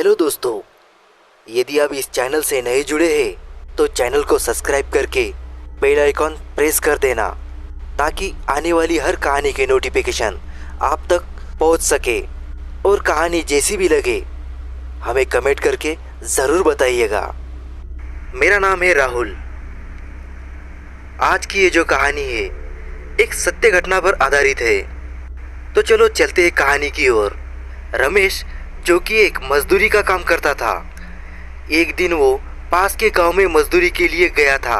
Hello दोस्तों, यदि आप इस चैनल से नए जुड़े हैं तो चैनल को सब्सक्राइब करके बेल आइकॉन प्रेस कर देना ताकि आने वाली हर कहानी की नोटिफिकेशन आप तक पहुंच सके। और कहानी जैसी भी लगे हमें कमेंट करके ज़रूर बताइएगा। मेरा नाम है राहुल। आज की ये जो कहानी है एक सत्य घटना पर आधारित है। तो चलो चलते हैं कहानी की ओर। रमेश जो कि एक मजदूरी का काम करता था, एक दिन वो पास के गांव में मजदूरी के लिए गया था।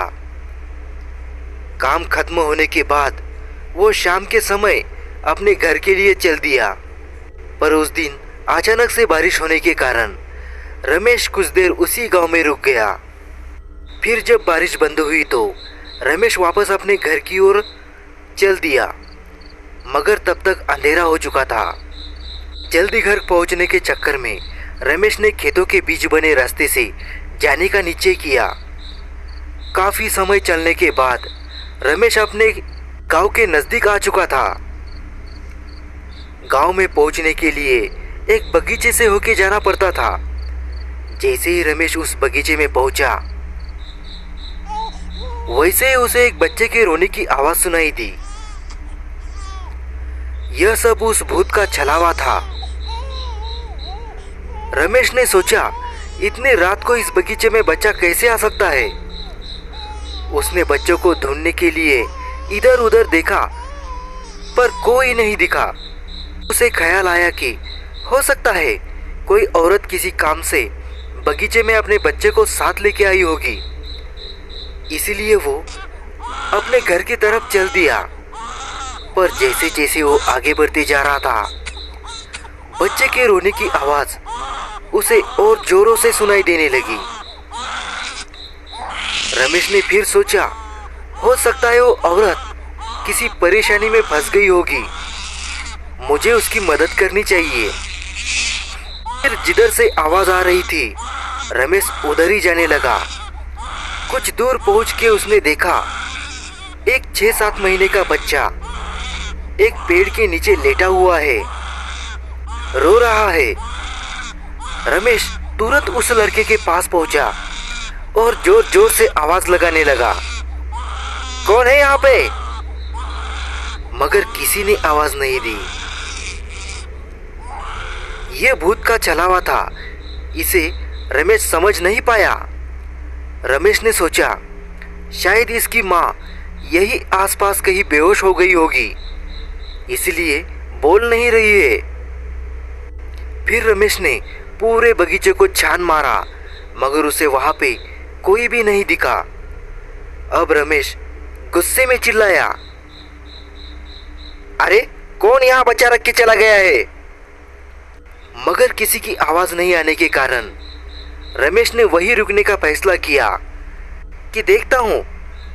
काम खत्म होने के बाद वो शाम के समय अपने घर के लिए चल दिया। पर उस दिन अचानक से बारिश होने के कारण रमेश कुछ देर उसी गांव में रुक गया। फिर जब बारिश बंद हुई तो रमेश वापस अपने घर की ओर चल दिया, मगर तब तक अंधेरा हो चुका था। जल्दी घर पहुंचने के चक्कर में रमेश ने खेतों के बीच बने रास्ते से जाने का निश्चय किया। काफी समय चलने के बाद रमेश अपने गांव के नजदीक आ चुका था। गांव में पहुंचने के लिए एक बगीचे से होके जाना पड़ता था। जैसे ही रमेश उस बगीचे में पहुंचा, वैसे ही उसे एक बच्चे के रोने की आवाज सुनाई दी। यह सब उस भूत का छलावा था। रमेश ने सोचा, इतने रात को इस बगीचे में बच्चा कैसे आ सकता है। उसने बच्चों को ढूंढने के लिए इधर उधर देखा, पर कोई नहीं दिखा। उसे ख्याल आया कि हो सकता है कोई औरत किसी काम से बगीचे में अपने बच्चे को साथ लेके आई होगी। इसीलिए वो अपने घर की तरफ चल दिया। पर जैसे जैसे वो आगे बढ़ते जा रहा था, बच्चे के रोने की आवाज उसे और जोरों से सुनाई देने लगी। रमेश ने फिर सोचा, हो सकता है वो औरत किसी परेशानी में फंस गई होगी, मुझे उसकी मदद करनी चाहिए। फिर जिधर से आवाज आ रही थी रमेश उधर ही जाने लगा। कुछ दूर पहुंच के उसने देखा एक 6-7 महीने का बच्चा एक पेड़ के नीचे लेटा हुआ है, रो रहा है। रमेश तुरंत उस लड़के के पास पहुंचा और जोर जोर से आवाज लगाने लगा, कौन है यहाँ पे? मगर किसी ने आवाज नहीं दी। यह भूत का छलावा था, इसे रमेश समझ नहीं पाया। रमेश ने सोचा, शायद इसकी माँ यही आसपास कहीं बेहोश हो गई होगी, इसलिए बोल नहीं रही है। फिर रमेश ने पूरे बगीचे को छान मारा, मगर उसे वहां पे कोई भी नहीं दिखा। अब रमेश गुस्से में चिल्लाया, अरे कौन यहाँ बच्चा रख के चला गया है? मगर किसी की आवाज नहीं आने के कारण रमेश ने वहीं रुकने का फैसला किया कि देखता हूँ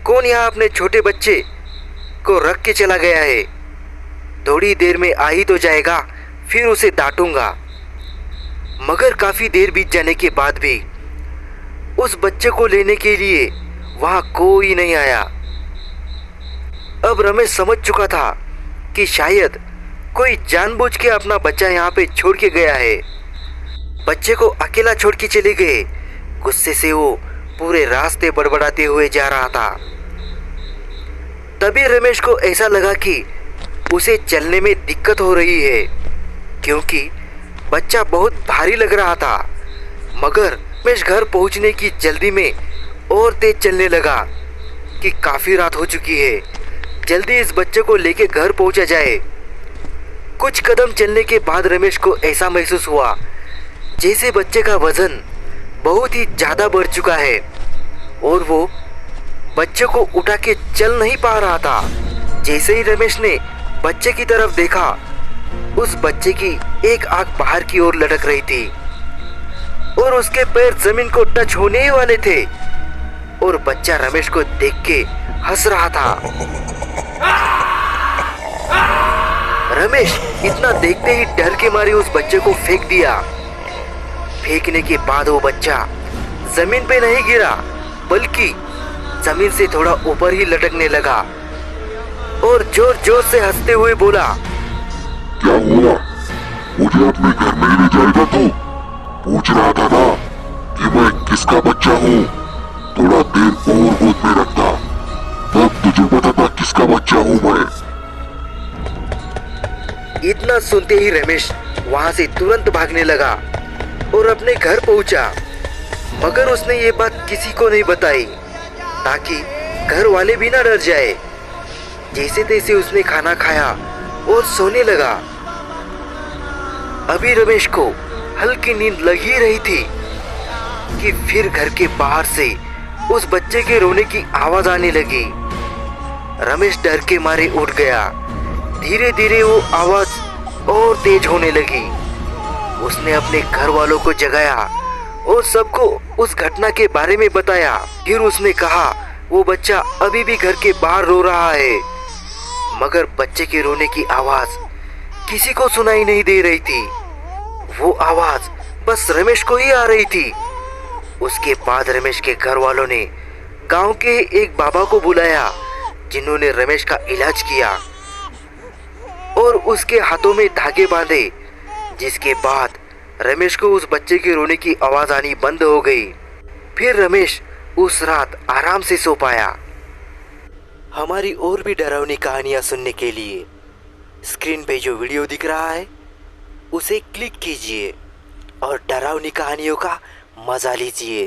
कौन यहाँ अपने छोटे बच्चे को रख के चला गया है। थोड़ी देर में आ ही तो जाएगा, फिर उसे डांटूंगा। मगर काफी देर बीत जाने के बाद भी उस बच्चे को लेने के लिए वहां कोई नहीं आया। अब रमेश समझ चुका था कि शायद कोई जानबूझ के अपना बच्चा यहाँ पे छोड़ के गया है। बच्चे को अकेला छोड़ के चले गए। गुस्से से वो पूरे रास्ते बड़बड़ाते हुए जा रहा था। तभी रमेश को ऐसा लगा कि उसे चलने में दिक्कत हो रही है, क्योंकि बच्चा बहुत भारी लग रहा था। मगर रमेश घर पहुंचने की जल्दी में और तेज चलने लगा कि काफी रात हो चुकी है, जल्दी इस बच्चे को लेके घर पहुंचा जाए। कुछ कदम चलने के बाद रमेश को ऐसा महसूस हुआ जैसे बच्चे का वजन बहुत ही ज्यादा बढ़ चुका है और वो बच्चे को उठा के चल नहीं पा रहा था। जैसे ही रमेश ने बच्चे की तरफ देखा, उस बच्चे की एक आंख बाहर की ओर लटक रही थी और उसके पैर जमीन को टच होने ही वाले थे और बच्चा रमेश को देख के हंस रहा था। रमेश इतना देखते ही डर के मारे उस बच्चे को फेंक दिया। फेंकने के बाद वो बच्चा जमीन पे नहीं गिरा, बल्कि जमीन से थोड़ा ऊपर ही लटकने लगा और जोर जोर से हंसते हुए बोला, क्या हुआ? मुझे अपने घर नहीं ले जाएगा तू? पूछ रहा था ना कि मैं किसका बच्चा हूँ, थोड़ा देर और गोद में रखता, तब तुझे बताता किसका बच्चा हूँ मैं। इतना सुनते ही रमेश वहां से तुरंत भागने लगा और अपने घर पहुंचा। मगर उसने ये बात किसी को नहीं बताई ताकि घर वाले भी ना डर जाए। जैसे तैसे उसने खाना खाया और सोने लगा। अभी रमेश को हल्की नींद लग ही रही थी कि फिर घर के बाहर से उस बच्चे के रोने की आवाज आने लगी। रमेश डर के मारे उठ गया। धीरे धीरे वो आवाज और तेज होने लगी। उसने अपने घर वालों को जगाया और सबको उस घटना के बारे में बताया। फिर उसने कहा वो बच्चा अभी भी घर के बाहर रो रहा है, मगर बच्चे के रोने की आवाज किसी को सुनाई नहीं दे रही थी। वो आवाज बस रमेश को ही आ रही थी। उसके बाद रमेश के घर वालों ने गांव के एक बाबा को बुलाया, जिन्होंने रमेश का इलाज किया और उसके हाथों में धागे बांधे, जिसके बाद रमेश को उस बच्चे के रोने की आवाज आनी बंद हो गई। फिर रमेश उस रात आराम से सो पाया। हमारी और भी डरावनी कहानियां सुनने के लिए स्क्रीन पे जो वीडियो दिख रहा है उसे क्लिक कीजिए और डरावनी कहानियों का मजा लीजिए।